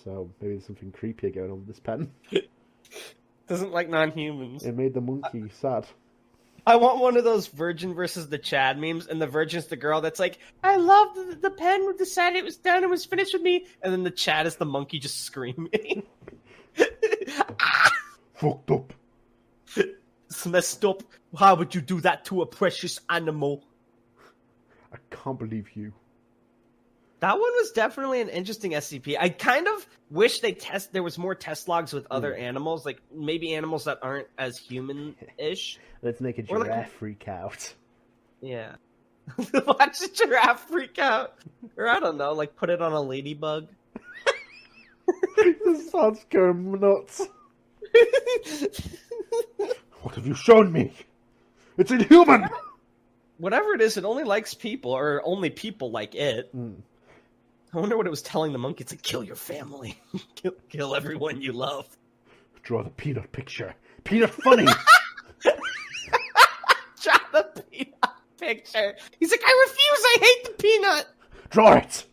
So maybe there's something creepier going on with this pen. Doesn't like non-humans. It made the monkey sad. I want one of those Virgin versus the Chad memes, and the Virgin's the girl that's like, I love the pen decided it was done and was finished with me, and then the Chad is the monkey just screaming. Fucked up. It's messed up. How would you do that to a precious animal? I can't believe you. That one was definitely an interesting SCP. I kind of wish there was more test logs with other animals, like maybe animals that aren't as human-ish. Let's make a giraffe freak out. Yeah. Watch a giraffe freak out. Or I don't know, like put it on a ladybug. This sounds going nuts. What have you shown me? It's inhuman! Whatever it is, it only likes people, or only people like it. I wonder what it was telling the monkey. It's like, kill your family. kill everyone you love. Draw the peanut picture. Peanut funny! Draw the peanut picture. He's like, I refuse, I hate the peanut! Draw it!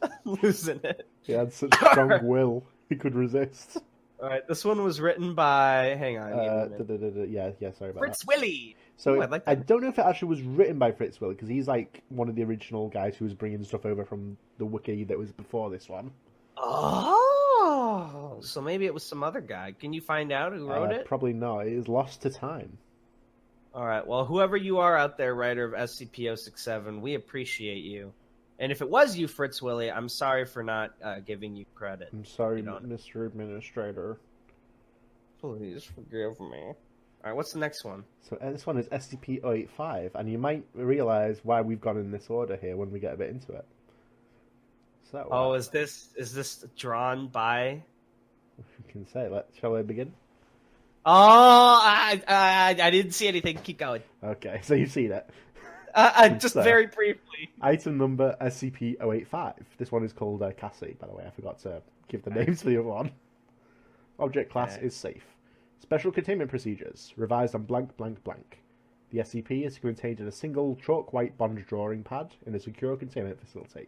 I'm losing it. He had such strong will, he could resist. Alright, this one was written by... Hang on. Yeah, sorry about Fritz that. Willy! So Ooh, I don't know if it actually was written by Fritz Willy, because he's like one of the original guys who was bringing stuff over from the wiki that was before this one. Oh! So maybe it was some other guy. Can you find out who wrote it? Probably not. It is lost to time. Alright, well, whoever you are out there, writer of SCP-067, we appreciate you. And if it was you, Fritz Willy, I'm sorry for not giving you credit. I'm sorry, Mr. Administrator. Please forgive me. Alright, what's the next one? So this one is SCP-085, and you might realise why we've gone in this order here when we get a bit into it. So, is this drawn by? You can say it. Shall I begin? Oh, I didn't see anything. Keep going. Okay, so you've seen it. Just very briefly. Item number SCP-085. This one is called Cassie, by the way. I forgot to give the names for the other one. Object class is safe. Special containment procedures. Revised on blank, blank, blank. The SCP is contained in a single chalk white bond drawing pad in a secure containment facility.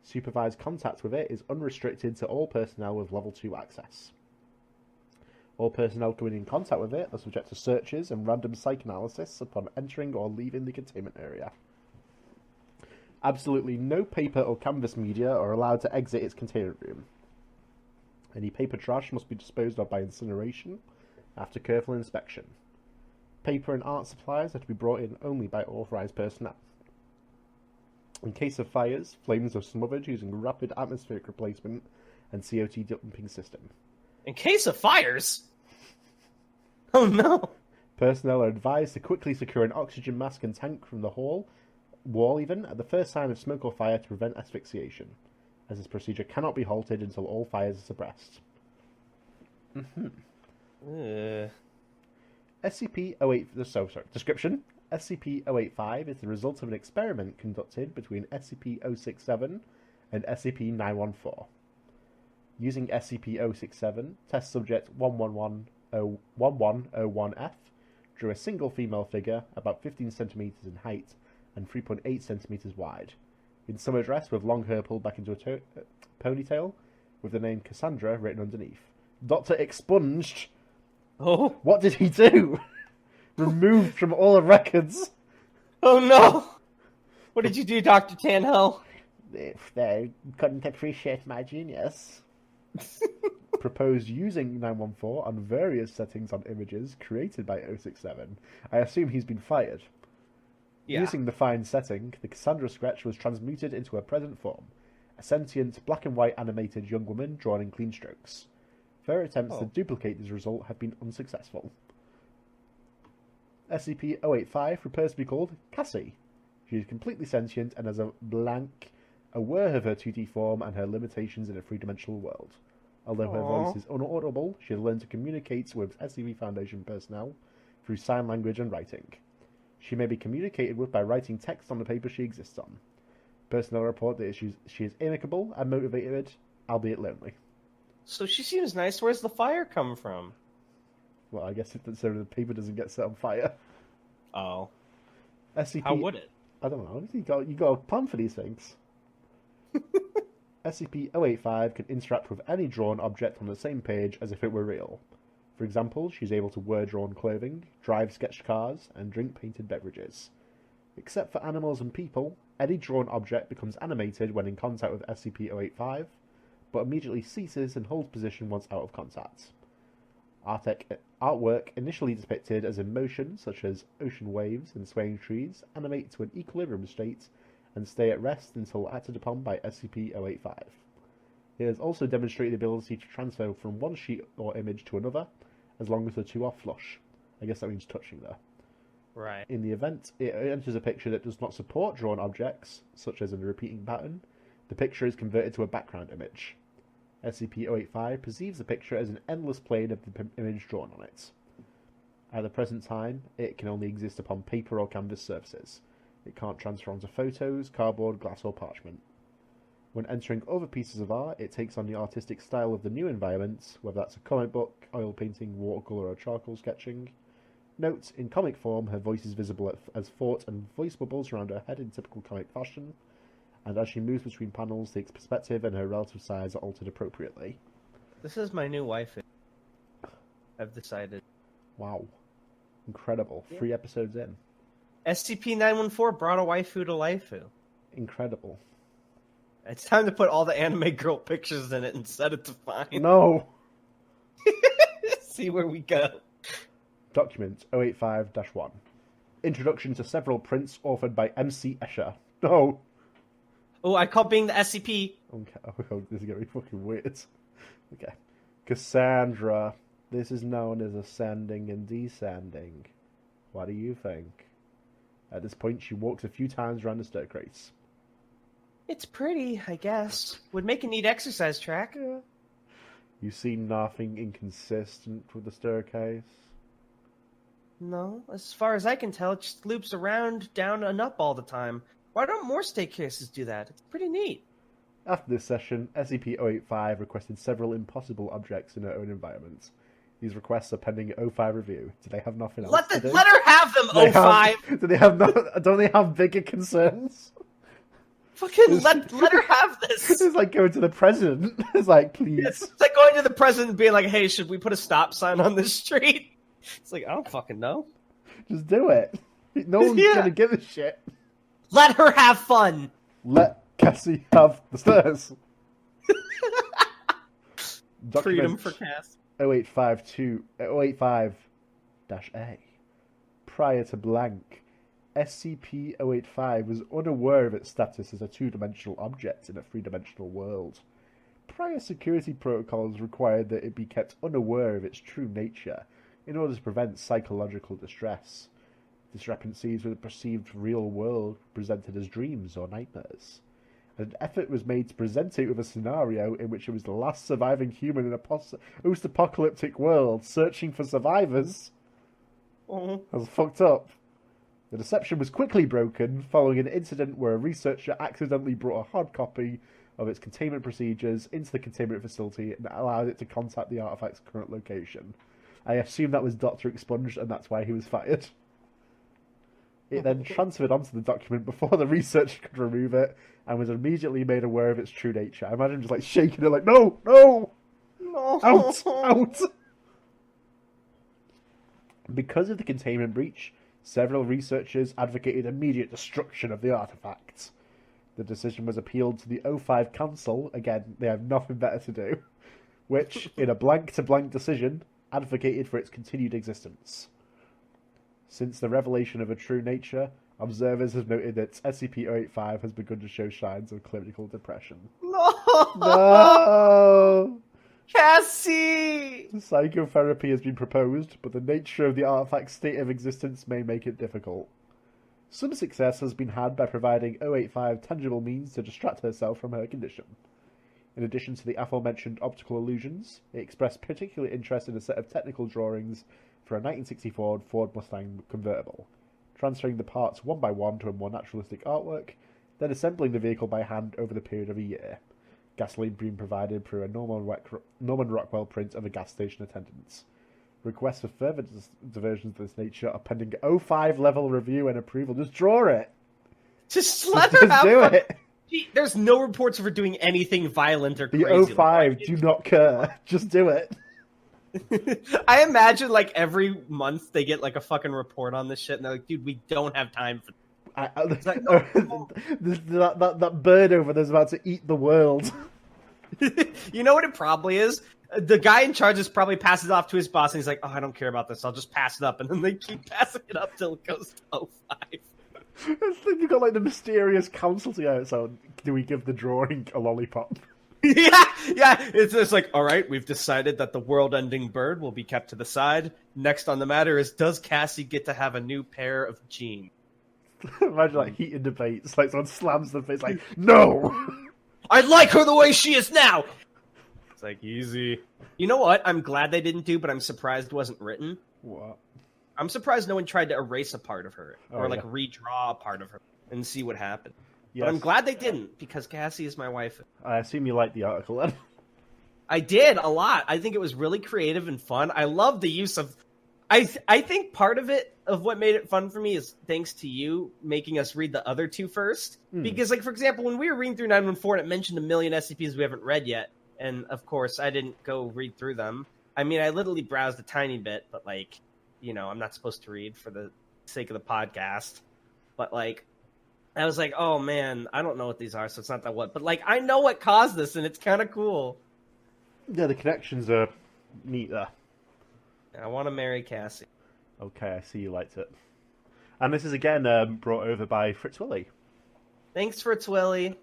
Supervised contact with it is unrestricted to all personnel with level 2 access. All personnel coming in contact with it are subject to searches and random psych analysis upon entering or leaving the containment area. Absolutely no paper or canvas media are allowed to exit its containment room. Any paper trash must be disposed of by incineration after careful inspection. Paper and art supplies are to be brought in only by authorized personnel. In case of fires, flames are smothered using rapid atmospheric replacement and CO2 dumping system. In case of fires? Oh no! Personnel are advised to quickly secure an oxygen mask and tank from the wall even, at the first sign of smoke or fire to prevent asphyxiation, as this procedure cannot be halted until all fires are suppressed. SCP-085... Description. SCP-085 is the result of an experiment conducted between SCP-067 and SCP-914. Using SCP-067, test subject 1101F drew a single female figure about 15 centimeters in height and 3.8 centimeters wide, in summer dress with long hair pulled back into a ponytail, with the name Cassandra written underneath. Doctor expunged. Oh. What did he do? Removed from all the records. Oh no! What did you do, Dr. Tanhell? If they couldn't appreciate my genius. Proposed using 914 on various settings on images created by 067. I assume he's been fired. Yeah. Using the fine setting, the Cassandra sketch was transmuted into her present form, a sentient, black and white animated young woman drawn in clean strokes. Further attempts to duplicate this result have been unsuccessful. SCP-085 prepares to be called Cassie. She is completely sentient and has a blank, aware of her 2D form and her limitations in a three-dimensional world. Although her voice is unaudible, she has learned to communicate with SCP Foundation personnel through sign language and writing. She may be communicated with by writing text on the paper she exists on. Personnel report that she is amicable and motivated, albeit lonely. So she seems nice. Where's the fire come from? Well, I guess so the paper doesn't get set on fire. Oh. SCP... How would it? I don't know. You got a plan for these things. SCP-085 can interact with any drawn object on the same page as if it were real. For example, she's able to wear drawn clothing, drive sketched cars, and drink painted beverages. Except for animals and people, any drawn object becomes animated when in contact with SCP-085, but immediately ceases and holds position once out of contact. Artwork initially depicted as in motion, such as ocean waves and swaying trees, animate to an equilibrium state and stay at rest until acted upon by SCP-085. It has also demonstrated the ability to transfer from one sheet or image to another, as long as the two are flush. I guess that means touching there. Right. In the event it enters a picture that does not support drawn objects, such as a repeating pattern, the picture is converted to a background image. SCP-085 perceives the picture as an endless plane of the image drawn on it. At the present time, it can only exist upon paper or canvas surfaces. It can't transfer onto photos, cardboard, glass or parchment. When entering other pieces of art, it takes on the artistic style of the new environment, whether that's a comic book, oil painting, watercolour or charcoal sketching. Note, in comic form, her voice is visible as thought and voice bubbles around her head in typical comic fashion, and as she moves between panels, the perspective and her relative size are altered appropriately. This is my new waifu. I've decided. Wow. Incredible. Yeah. 3 episodes in. SCP-914 brought a waifu to laifu. Incredible. It's time to put all the anime girl pictures in it and set it to fine. No! See where we go. Document 085-1. Introduction to several prints authored by MC Escher. No! Oh, I call being the SCP. Okay, oh, this is going to be fucking weird. Okay. Cassandra. This is known as ascending and descending. What do you think? At this point, she walks a few times around the staircase. It's pretty, I guess. Would make a neat exercise track. You see nothing inconsistent with the staircase? No, as far as I can tell, it just loops around, down, and up all the time. Why don't more staircases do that? It's pretty neat. After this session, SCP-085 requested several impossible objects in her own environment. These requests are pending 05 review. Do they have nothing else to do? Let her have them, 05! Don't they have bigger concerns? Fucking let her have this! It's like going to the president. It's like, please. It's like going to the president and being like, hey, should we put a stop sign on this street? It's like, I don't fucking know. Just do it. No one's gonna give a shit. Let her have fun! Let Cassie have the stairs. Freedom for Cass. 0852 085-A. Prior to blank, SCP-085 was unaware of its status as a two-dimensional object in a three-dimensional world. Prior security protocols required that it be kept unaware of its true nature in order to prevent psychological distress. Discrepancies with the perceived real world presented as dreams or nightmares. An effort was made to present it with a scenario in which it was the last surviving human in a post-apocalyptic world searching for survivors. That's fucked up. The deception was quickly broken following an incident where a researcher accidentally brought a hard copy of its containment procedures into the containment facility and allowed it to contact the artifact's current location. I assume that was Dr. Expunged and that's why he was fired. It then transferred onto the document before the researcher could remove it and was immediately made aware of its true nature. I imagine just like shaking it like, no! Out! Because of the containment breach, several researchers advocated immediate destruction of the artifacts. The decision was appealed to the O5 Council, again, they have nothing better to do, which, in a blank-to-blank decision, advocated for its continued existence. Since the revelation of a true nature, observers have noted that SCP-085 has begun to show signs of clinical depression. No! Cassie! Psychotherapy has been proposed, but the nature of the artifact's state of existence may make it difficult. Some success has been had by providing 085 tangible means to distract herself from her condition. In addition to the aforementioned optical illusions, it expressed particular interest in a set of technical drawings for a 1964 Ford Mustang convertible, transferring the parts one by one to a more naturalistic artwork, then assembling the vehicle by hand over the period of a year. Gasoline being provided through a Norman Rockwell print of a gas station attendants. Requests for further diversions of this nature are pending 05 level review and approval. Just draw it! Just let her Just do it! There's no reports of her doing anything violent or crazy. The 05 do not care. Just do it. I imagine, like, every month they get, like, a fucking report on this shit, and they're like, dude, we don't have time for that bird over there's about to eat the world. You know what it probably is? The guy in charge just probably passes it off to his boss, and he's like, oh, I don't care about this, I'll just pass it up, and then they keep passing it up till it goes to 05. You've got, like, the mysterious council to go, so do we give the drawing a lollipop? Yeah, it's just like, all right, we've decided that the world-ending bird will be kept to the side. Next on the matter is, does Cassie get to have a new pair of jeans? Imagine, like, heated debates, like, someone slams the face, like, no! I like her the way she is now! It's like, easy. You know what I'm glad they didn't do, but I'm surprised it wasn't written? What? I'm surprised no one tried to erase a part of her, or, like, redraw a part of her, and see what happened. Yes. But I'm glad they didn't, because Cassie is my wife. I assume you liked the article, then? I did, a lot. I think it was really creative and fun. I love the use of... I think part of it, of what made it fun for me, is thanks to you making us read the other two first. Because, like, for example, when we were reading through 914, it mentioned a million SCPs we haven't read yet. And, of course, I didn't go read through them. I mean, I literally browsed a tiny bit, but, like, you know, I'm not supposed to read for the sake of the podcast. But, like, I was like, oh, man, I don't know what these are, so it's not that what. But, like, I know what caused this, and it's kind of cool. Yeah, the connections are neat there. I want to marry Cassie. Okay, I see you liked it. And this is again brought over by Fritz Willy. Thanks, Fritz Willy.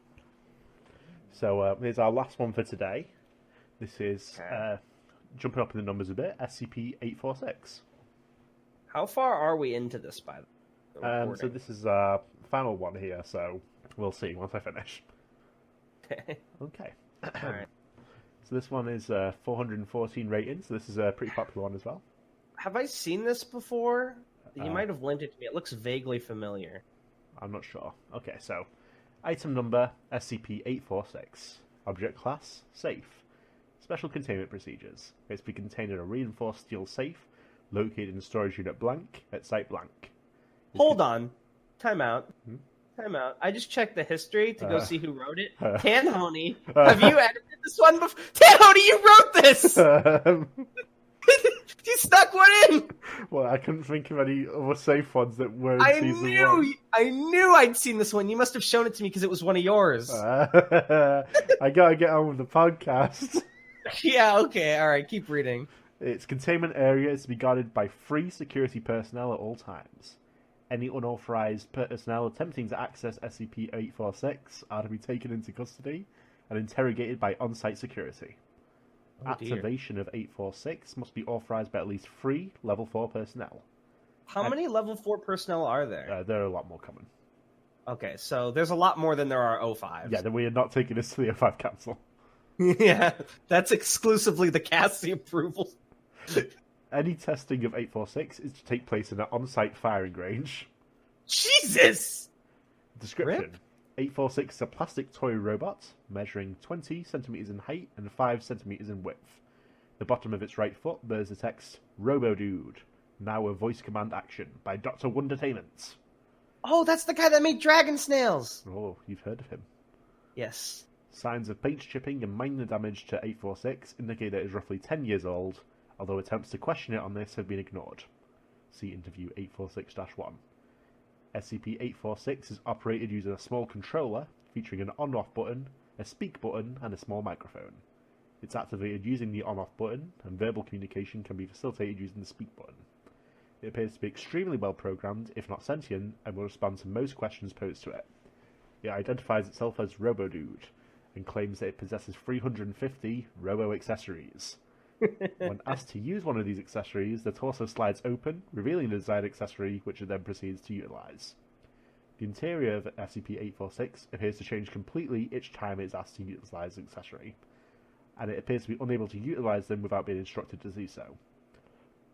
So here's our last one for today. This is, jumping up in the numbers a bit, SCP-846. How far are we into this, by the way? So this is our final one here, so we'll see once I finish. Okay. All right. So this one is 414 rating, so this is a pretty popular one as well. Have I seen this before? You might have lent it to me. It looks vaguely familiar. I'm not sure. Okay, so item number SCP-846. Object class, safe. Special containment procedures. It's to be contained in a reinforced steel safe located in storage unit blank at site blank. Hold on. Time out. Time out. I just checked the history to go see who wrote it. Tanhony. Have you edited this one before? Tanhony, you wrote this! You stuck one in! Well, I couldn't think of any other safe ones that were in season 1. I knew I'd seen this one. You must have shown it to me because it was one of yours. I gotta get on with the podcast. Yeah, okay, alright, keep reading. Its containment area is to be guarded by 3 security personnel at all times. Any unauthorized personnel attempting to access SCP-846 are to be taken into custody and interrogated by on-site security. Activation of 846 must be authorized by at least 3 level 4 personnel. How many level 4 personnel are there? There are a lot more coming. Okay, so there's a lot more than there are O5s. Yeah, then we are not taking this to the O5 Council. Yeah, that's exclusively the Cassie approval. Any testing of 846 is to take place in an on-site firing range. Jesus! Description. Rip? 846 is a plastic toy robot measuring 20 centimeters in height and 5 centimeters in width. The bottom of its right foot bears the text, Robo-Dude, now a voice command action by Dr. Wondertainment. Oh, that's the guy that made dragon snails! Oh, you've heard of him. Yes. Signs of paint chipping and minor damage to 846 indicate that it is roughly 10 years old, although attempts to question it on this have been ignored. See interview 846-1. SCP-846 is operated using a small controller featuring an on-off button, a speak button, and a small microphone. It's activated using the on-off button, and verbal communication can be facilitated using the speak button. It appears to be extremely well programmed, if not sentient, and will respond to most questions posed to it. It identifies itself as RoboDude, and claims that it possesses 350 robo-accessories. When asked to use one of these accessories, the torso slides open, revealing the desired accessory, which it then proceeds to utilize. The interior of SCP-846 appears to change completely each time it is asked to utilize an accessory, and it appears to be unable to utilize them without being instructed to do so.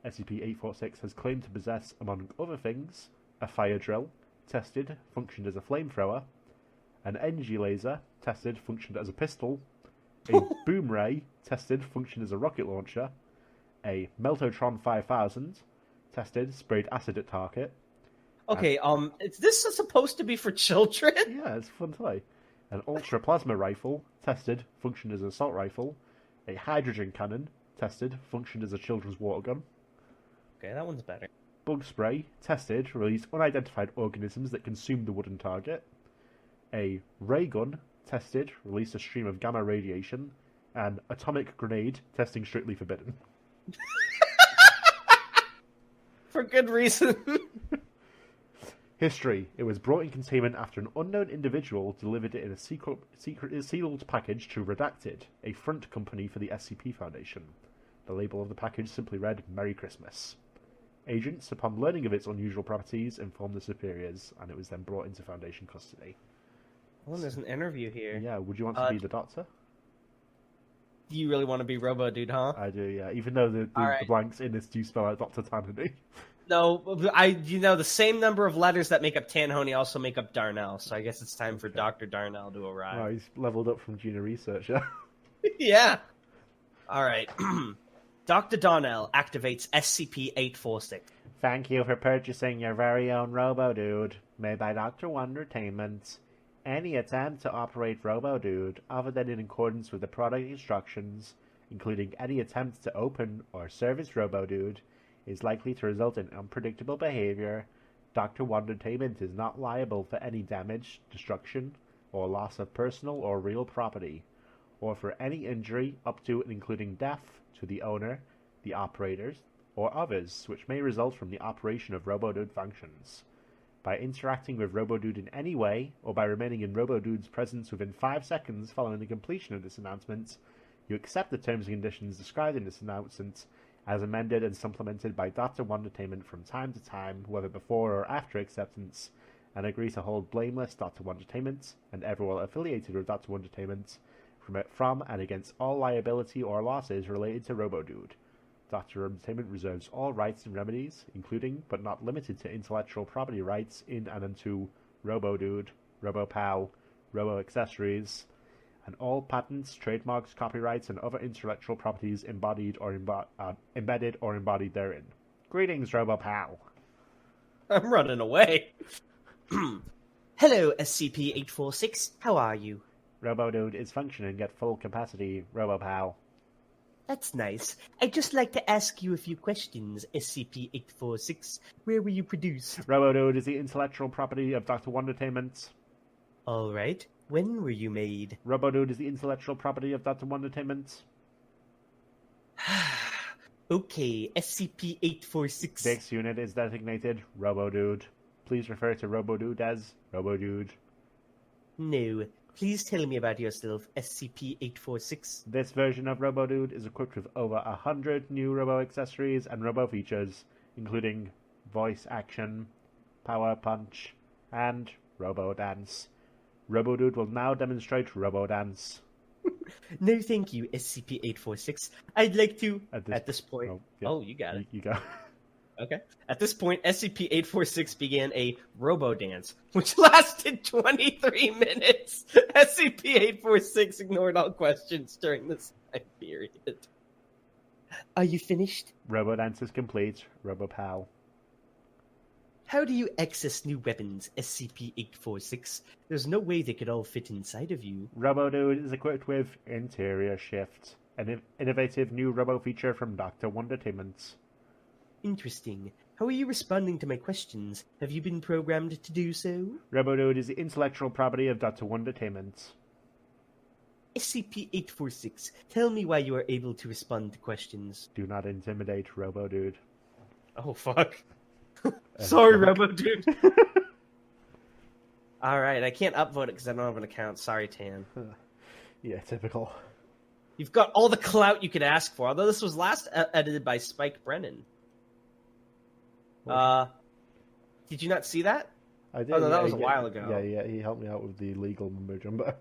SCP-846 has claimed to possess, among other things, a fire drill, tested, functioned as a flamethrower, an energy laser, tested, functioned as a pistol, a boom ray, tested, functioned as a rocket launcher, a Meltotron 5000, tested, sprayed acid at target. Okay, is this supposed to be for children? Yeah, it's a fun toy. An ultra plasma rifle, tested, functioned as an assault rifle, a hydrogen cannon, tested, functioned as a children's water gun. Okay, that one's better. Bug spray, tested, released unidentified organisms that consume the wooden target. A ray gun, tested, released a stream of gamma radiation. And atomic grenade, testing strictly forbidden. For good reason. History. It was brought in containment after an unknown individual delivered it in a secret sealed package to Redacted, a front company for the SCP Foundation. The label of the package simply read, Merry Christmas. Agents, upon learning of its unusual properties, informed the superiors, and it was then brought into Foundation custody. Oh, there's an interview here. Yeah, would you want to be the doctor? Do you really want to be RoboDude, huh? I do, yeah. Even though the blanks in this do spell out Dr. Tanhony. No, the same number of letters that make up Tanhony also make up Darnell, so I guess it's time for Dr. Darnell to arrive. Oh, he's leveled up from junior researcher. Yeah. All right. Dr. Darnell activates SCP-846. Thank you for purchasing your very own RoboDude, made by Dr. Wondertainment. Any attempt to operate RoboDude, other than in accordance with the product instructions, including any attempt to open or service RoboDude, is likely to result in unpredictable behavior. Dr. Wondertainment is not liable for any damage, destruction, or loss of personal or real property, or for any injury up to and including death to the owner, the operators, or others, which may result from the operation of RoboDude functions. By interacting with RoboDude in any way, or by remaining in RoboDude's presence within 5 seconds following the completion of this announcement, you accept the terms and conditions described in this announcement as amended and supplemented by Dr. Wondertainment from time to time, whether before or after acceptance, and agree to hold blameless Dr. Wondertainment and everyone affiliated with Dr. Wondertainment from and against all liability or losses related to RoboDude. Dr. Wondertainment reserves all rights and remedies, including but not limited to intellectual property rights in and unto RoboDude, RoboPal, Robo-Accessories, and all patents, trademarks, copyrights, and other intellectual properties embedded or embodied therein. Greetings, RoboPal. I'm running away. Hello, SCP-846. How are you? RoboDude is functioning at full capacity, RoboPal. That's nice. I'd just like to ask you a few questions, SCP-846. Where were you produced? RoboDude is the intellectual property of Dr. Wondertainment. All right. When were you made? RoboDude is the intellectual property of Dr. Wondertainment. Okay, SCP-846. This unit is designated RoboDude. Please refer to RoboDude as RoboDude. No. Please tell me about yourself, SCP-846. This version of RoboDude is equipped with over 100 new robo-accessories and robo-features, including voice action, power punch, and robo-dance. RoboDude will now demonstrate robo-dance. No, thank you, SCP-846. I'd like to... At this point... Oh, yeah. Oh, you got it. You go. Okay. At this point, SCP-846 began a robo-dance, which lasted 23 minutes. SCP-846 ignored all questions during this time period. Are you finished? Robo-dance is complete. RoboPal. How do you access new weapons, SCP-846? There's no way they could all fit inside of you. RoboDude is equipped with Interior Shift, an innovative new robo feature from Dr. Wondertainment. Interesting. How are you responding to my questions? Have you been programmed to do so? RoboDude is the intellectual property of Dr. Wondertainment. SCP-846, tell me why you are able to respond to questions. Do not intimidate RoboDude. Oh, fuck. Sorry, RoboDude. Alright, I can't upvote it because I don't have an account. Sorry, Tan. Yeah, typical. You've got all the clout you could ask for, although this was last edited by Spike Brennan. Did you not see that? I did. Oh, no, that was a while ago. Yeah, he helped me out with the legal mumbo jumbo.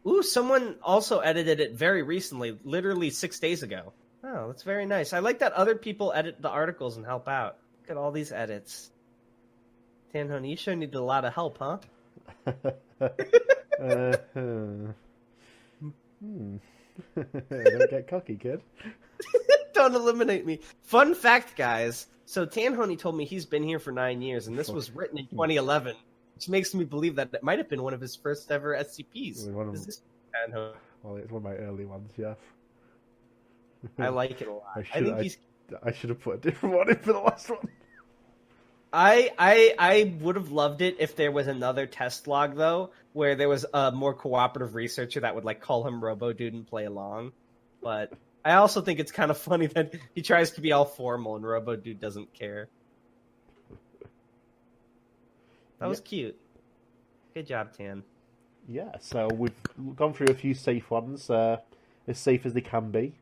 Ooh, someone also edited it very recently, literally 6 days ago. Oh, that's very nice. I like that other people edit the articles and help out. Look at all these edits. Tanhony, you sure need a lot of help, huh? Don't get cocky, kid. Don't eliminate me. Fun fact, guys. So Tanhony told me he's been here for 9 years, and this was written in 2011, which makes me believe that it might have been one of his first ever SCPs. Is this Tanhony? Well, it's one of my early ones, yes. I like it a lot. I should have put a different one in for the last one. I would have loved it if there was another test log, though, where there was a more cooperative researcher that would like call him RoboDude and play along. But I also think it's kind of funny that he tries to be all formal and RoboDude doesn't care. That was cute. Good job, Tan. Yeah, so we've gone through a few safe ones, as safe as they can be.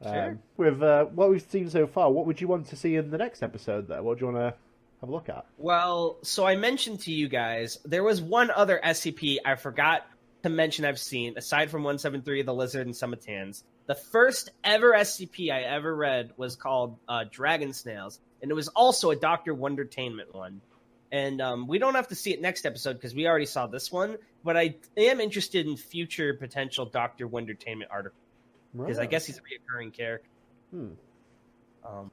Sure. With what we've seen so far, what would you want to see in the next episode there? What do you want to have a look at? Well, so I mentioned to you guys, there was one other SCP I forgot to mention I've seen, aside from 173, the Lizard, and Summotans. The first ever SCP I ever read was called Dragon Snails, and it was also a Dr. Wondertainment one. And we don't have to see it next episode because we already saw this one, but I am interested in future potential Dr. Wondertainment articles. Because I guess he's a reoccurring character.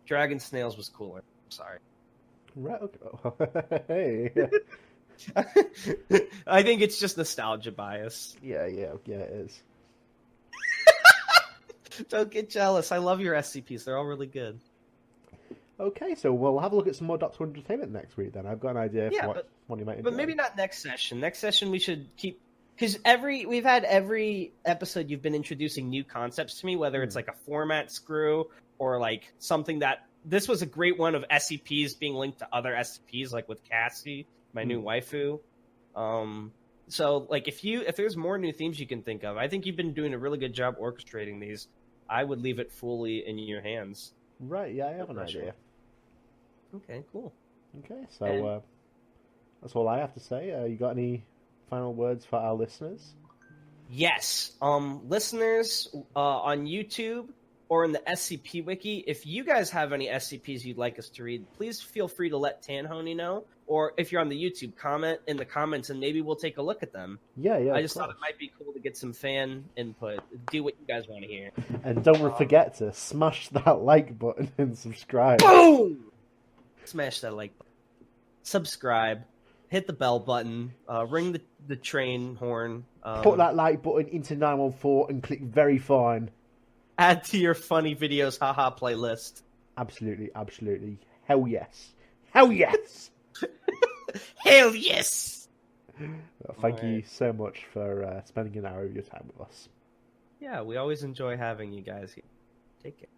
Dragon Snails was cooler. I'm sorry. Right. Okay. Hey. I think it's just nostalgia bias. Yeah, it is. Don't get jealous. I love your SCPs. They're all really good. Okay, so we'll have a look at some more Doctor Entertainment next week then. I've got an idea for what one you might enjoy. But maybe not next session. Next session we should keep... Because we've had every episode you've been introducing new concepts to me, whether it's like a format screw or like something that... This was a great one of SCPs being linked to other SCPs, like with Cassie, my new waifu. So like if there's more new themes you can think of, I think you've been doing a really good job orchestrating these. I would leave it fully in your hands. Right, yeah, I have an idea. Okay, cool. Okay, so that's all I have to say. You got any final words for our listeners? Yes. Listeners on YouTube or in the SCP Wiki, if you guys have any SCPs you'd like us to read, please feel free to let Tanhony know. Or if you're on the YouTube, comment in the comments and maybe we'll take a look at them. Yeah. I just thought it might be cool to get some fan input. Do what you guys want to hear. And don't forget to smash that like button and subscribe. Boom! Smash that like button. Subscribe. Hit the bell button. Ring the train horn. Put that like button into 914 and click very fine. Add to your funny videos haha playlist. Absolutely. Hell yes. Hell yes! Hell yes! Thank you so much for spending an hour of your time with us. Yeah, we always enjoy having you guys here. Take care.